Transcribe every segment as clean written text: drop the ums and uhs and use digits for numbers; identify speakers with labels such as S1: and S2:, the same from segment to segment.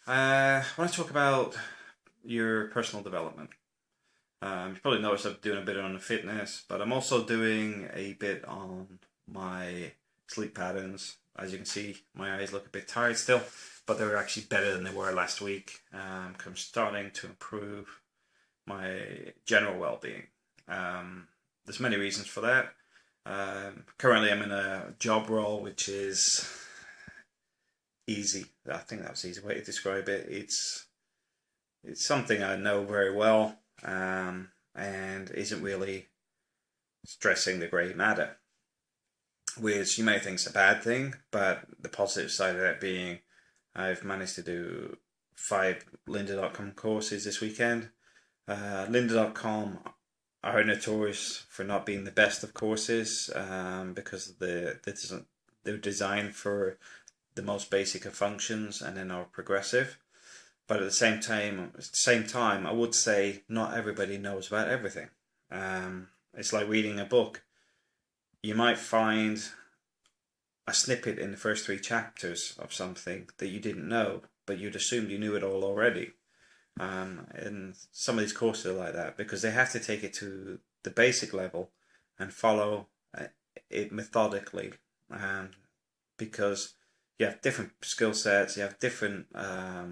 S1: I want to talk about your personal development. You probably noticed I'm doing a bit on the fitness, but I'm also doing a bit on my sleep patterns. As you can see, my eyes look a bit tired still, but they're actually better than they were last week. 'Cause I'm starting to improve my general well-being. There's many reasons for that. Currently, I'm in a job role which is easy. I think that's the easy way to describe it. It's something I know very well, and isn't really stressing the grey matter, which you may think is a bad thing, but the positive side of that being I've managed to do 5 lynda.com courses this weekend. Lynda.com are notorious for not being the best of courses, because they're designed for the most basic of functions and then are progressive. But at the same time, I would say not everybody knows about everything. It's like reading a book. You might find a snippet in the first 3 chapters of something that you didn't know, but you'd assumed you knew it all already. And some of these courses are like that because they have to take it to the basic level and follow it methodically. Because you have different skill sets, you have different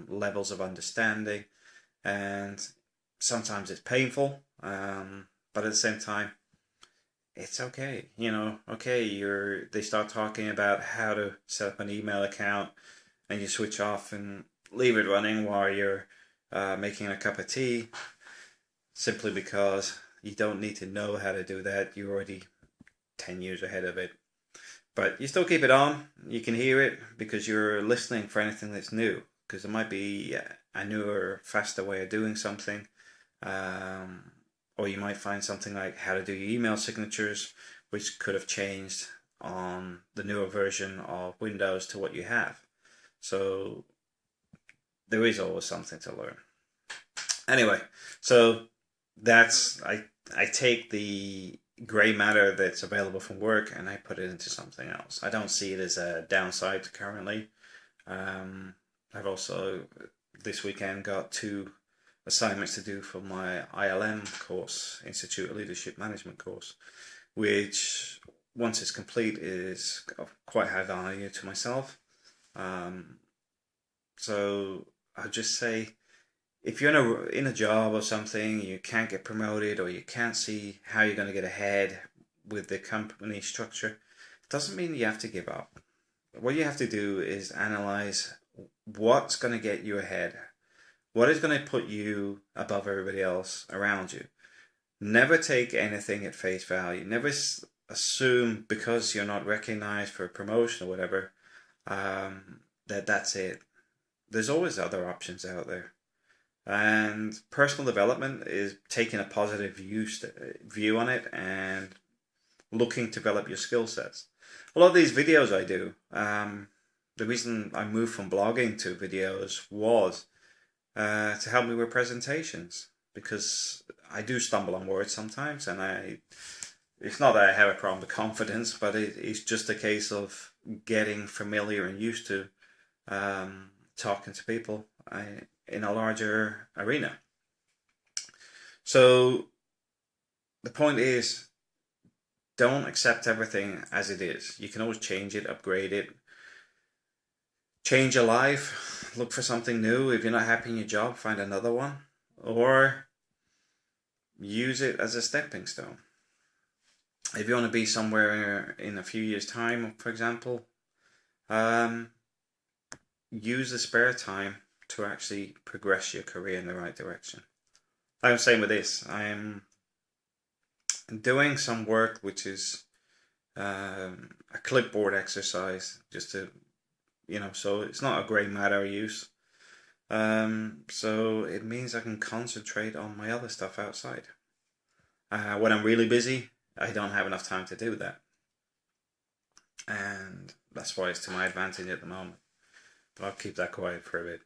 S1: levels of understanding, and sometimes it's painful, but at the same time, it's okay. They start talking about how to set up an email account, and you switch off and leave it running while you're making a cup of tea, simply because you don't need to know how to do that. You're already 10 years ahead of it. But you still keep it on. You can hear it because you're listening for anything that's new. Because there might be a newer, faster way of doing something. Or you might find something like how to do your email signatures, which could have changed on the newer version of Windows to what you have. So there is always something to learn. Anyway, so I take the grey matter that's available from work and I put it into something else. I don't see it as a downside currently. I've also this weekend got 2 assignments to do for my ILM course, Institute of Leadership Management course, which once it's complete is of quite high value to myself. So I'll just say, if you're in a job or something, you can't get promoted or you can't see how you're going to get ahead with the company structure, it doesn't mean you have to give up. What you have to do is analyze what's going to get you ahead. What is going to put you above everybody else around you? Never take anything at face value. Never assume because you're not recognized for a promotion or whatever, that's it. There's always other options out there. And personal development is taking a positive view on it and looking to develop your skill sets. A lot of these videos I do, the reason I moved from blogging to videos was to help me with presentations, because I do stumble on words sometimes, and it's not that I have a problem with confidence, but it's just a case of getting familiar and used to talking to people in a larger arena. So the point is, don't accept everything as it is. You can always change it, upgrade it, change your life, look for something new. If you're not happy in your job, find another one, or use it as a stepping stone. If you want to be somewhere in a few years' time, for example, use the spare time to actually progress your career in the right direction. I'm saying with this, I'm doing some work which is a clipboard exercise, just to, so it's not a grey matter use. So it means I can concentrate on my other stuff outside. When I'm really busy, I don't have enough time to do that. And that's why it's to my advantage at the moment. But I'll keep that quiet for a bit.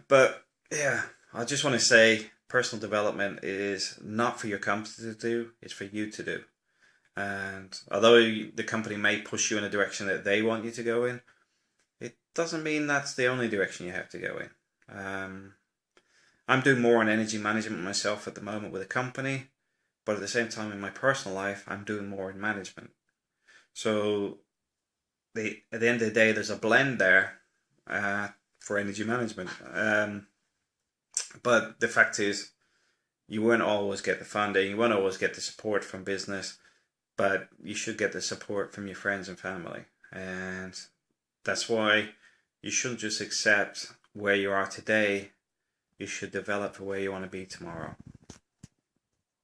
S1: But yeah, I just want to say personal development is not for your company to do, it's for you to do. And although the company may push you in a direction that they want you to go in, it doesn't mean that's the only direction you have to go in. I'm doing more on energy management myself at the moment with a company, but at the same time in my personal life, I'm doing more in management. So at the end of the day, there's a blend there for energy management. But the fact is, you won't always get the funding, you won't always get the support from business, but you should get the support from your friends and family. And that's why you shouldn't just accept where you are today. You should develop for where you want to be tomorrow.